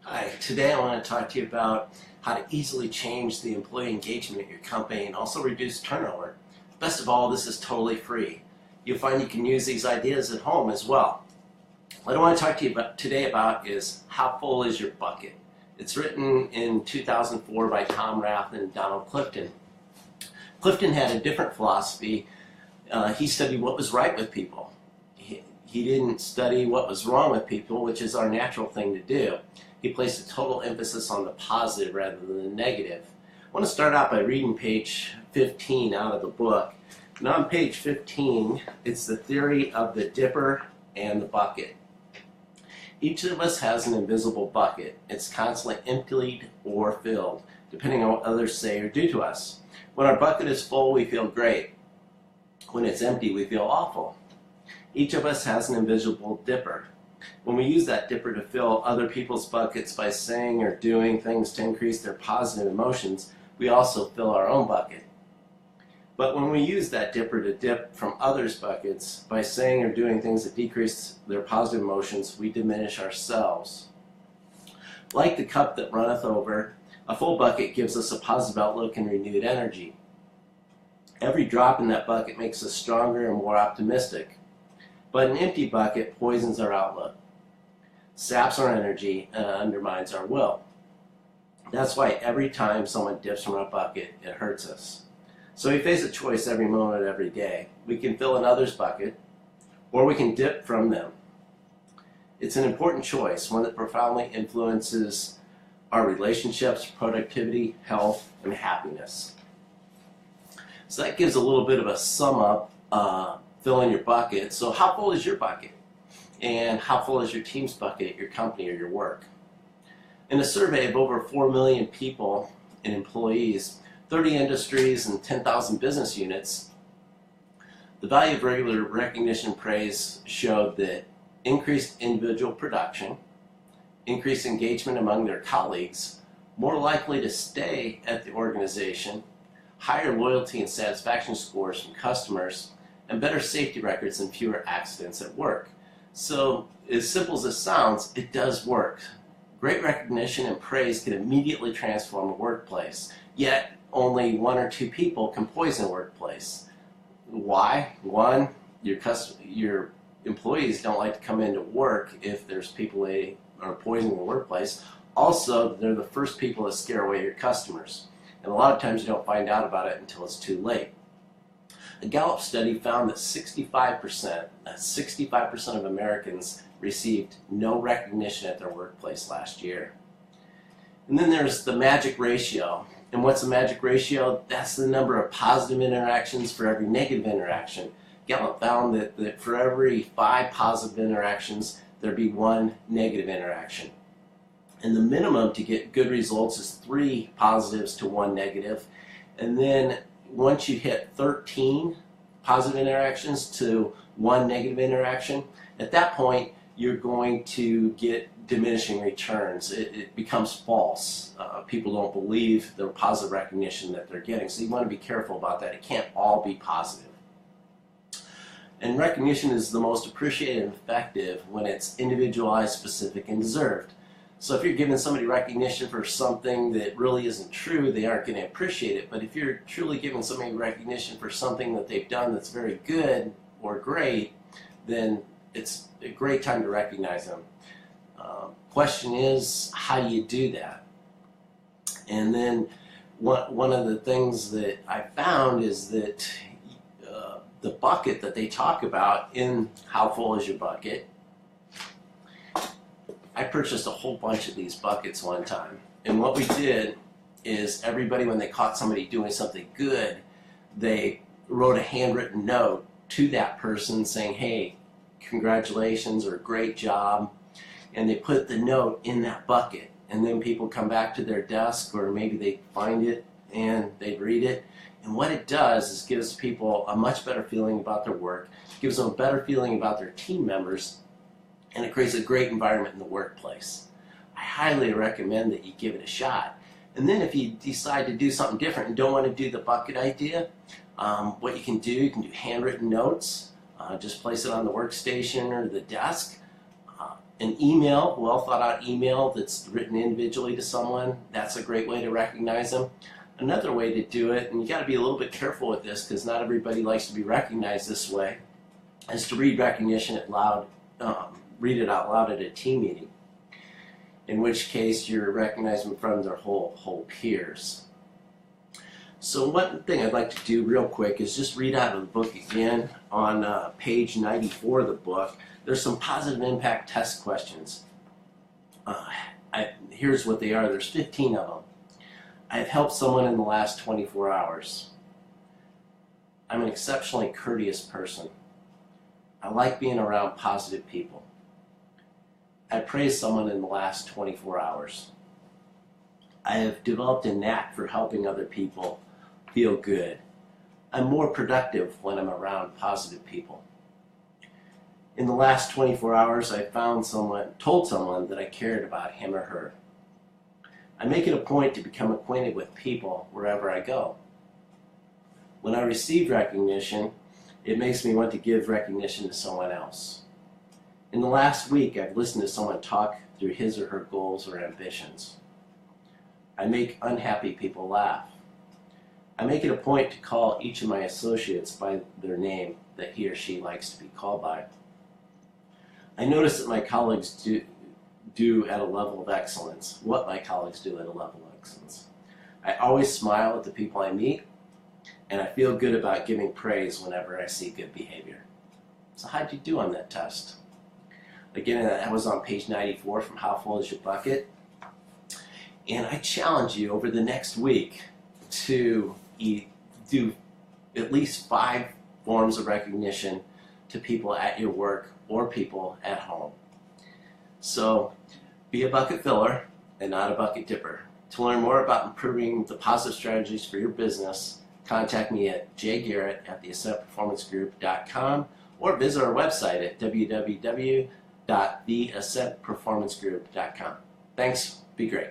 Hi, today I want to talk to you about how to easily change the employee engagement at your company and also reduce turnover. Best of all, this is totally free. You'll find you can use these ideas at home as well. What I want to talk to you about today is how full is your bucket? It's written in 2004 by Tom Rath and Donald Clifton. Clifton had a different philosophy. He studied what was right with people. He didn't study what was wrong with people, which is our natural thing to do. He placed a total emphasis on the positive rather than the negative. I want to start out by reading page 15 out of the book. And on page 15, it's the theory of the dipper and the bucket. Each of us has an invisible bucket. It's constantly emptied or filled, depending on what others say or do to us. When our bucket is full, we feel great. When it's empty, we feel awful. Each of us has an invisible dipper. When we use that dipper to fill other people's buckets by saying or doing things to increase their positive emotions, we also fill our own bucket. But when we use that dipper to dip from others' buckets by saying or doing things that decrease their positive emotions, we diminish ourselves. Like the cup that runneth over, a full bucket gives us a positive outlook and renewed energy. Every drop in that bucket makes us stronger and more optimistic. But an empty bucket poisons our outlook, saps our energy, and undermines our will. That's why every time someone dips from our bucket, it hurts us. So we face a choice every moment, every day. We can fill another's bucket, or we can dip from them. It's an important choice, one that profoundly influences our relationships, productivity, health, and happiness. So that gives a little bit of a sum up, filling your bucket. So how full is your bucket? And how full is your team's bucket at your company or your work? In a survey of over 4 million people and employees, 30 industries, and 10,000 business units, the value of regular recognition and praise showed that increased individual production, increased engagement among their colleagues, more likely to stay at the organization, higher loyalty and satisfaction scores from customers, and better safety records and fewer accidents at work. So, as simple as it sounds, it does work. Great recognition and praise can immediately transform a workplace, yet only 1 or 2 people can poison a workplace. Why? One, your employees don't like to come into work if there's people that are poisoning the workplace. Also, they're the first people to scare away your customers. And a lot of times you don't find out about it until it's too late. A Gallup study found that 65% of Americans received no recognition at their workplace last year. And then there's the magic ratio. And what's the magic ratio? That's the number of positive interactions for every negative interaction. Gallup found that for every 5 positive interactions, there'd be 1 negative interaction. And the minimum to get good results is 3 positives to 1 negative. And then once you hit 13 positive interactions to 1 negative interaction, at that point you're going to get diminishing returns. It becomes false. People don't believe the positive recognition that they're getting. So you want to be careful about that. It can't all be positive. And recognition is the most appreciated and effective when it's individualized, specific, and deserved. So if you're giving somebody recognition for something that really isn't true, they aren't going to appreciate it. But if you're truly giving somebody recognition for something that they've done that's very good or great, then it's a great time to recognize them. Question is, how do you do that? And then one of the things that I found is that the bucket that they talk about in How Full Is Your Bucket, I purchased a whole bunch of these buckets one time. And what we did is everybody, when they caught somebody doing something good, they wrote a handwritten note to that person saying, hey, congratulations or great job. And they put the note in that bucket. And then people come back to their desk, or maybe they find it and they read it. And what it does is gives people a much better feeling about their work, gives them a better feeling about their team members, and it creates a great environment in the workplace. I highly recommend that you give it a shot. And then if you decide to do something different and don't want to do the bucket idea, what you can do handwritten notes, just place it on the workstation or the desk. An email, well thought out email that's written individually to someone, that's a great way to recognize them. Another way to do it, and you got to be a little bit careful with this because not everybody likes to be recognized this way, is to read recognition out loud, read it out loud at a team meeting. In which case you're recognizing from their whole peers. So one thing I'd like to do real quick is just read out of the book again on page 94 of the book. There's some positive impact test questions. Here's what they are. There's 15 of them. I've helped someone in the last 24 hours. I'm an exceptionally courteous person. I like being around positive people. I praised someone in the last 24 hours. I have developed a knack for helping other people feel good. I'm more productive when I'm around positive people. In the last 24 hours, I told someone that I cared about him or her. I make it a point to become acquainted with people wherever I go. When I receive recognition, it makes me want to give recognition to someone else. In the last week, I've listened to someone talk through his or her goals or ambitions. I make unhappy people laugh. I make it a point to call each of my associates by their name that he or she likes to be called by. I notice that my colleagues do at a level of excellence, what my colleagues do at a level of excellence. I always smile at the people I meet, and I feel good about giving praise whenever I see good behavior. So how'd you do on that test? Again, that was on page 94 from How Full Is Your Bucket? And I challenge you over the next week to do at least 5 forms of recognition to people at your work or people at home. So be a bucket filler and not a bucket dipper. To learn more about improving the positive strategies for your business, contact me at jgarrett@theascentperformancegroup.com or visit our website at www.theascentperformancegroup.com. Thanks. Be great.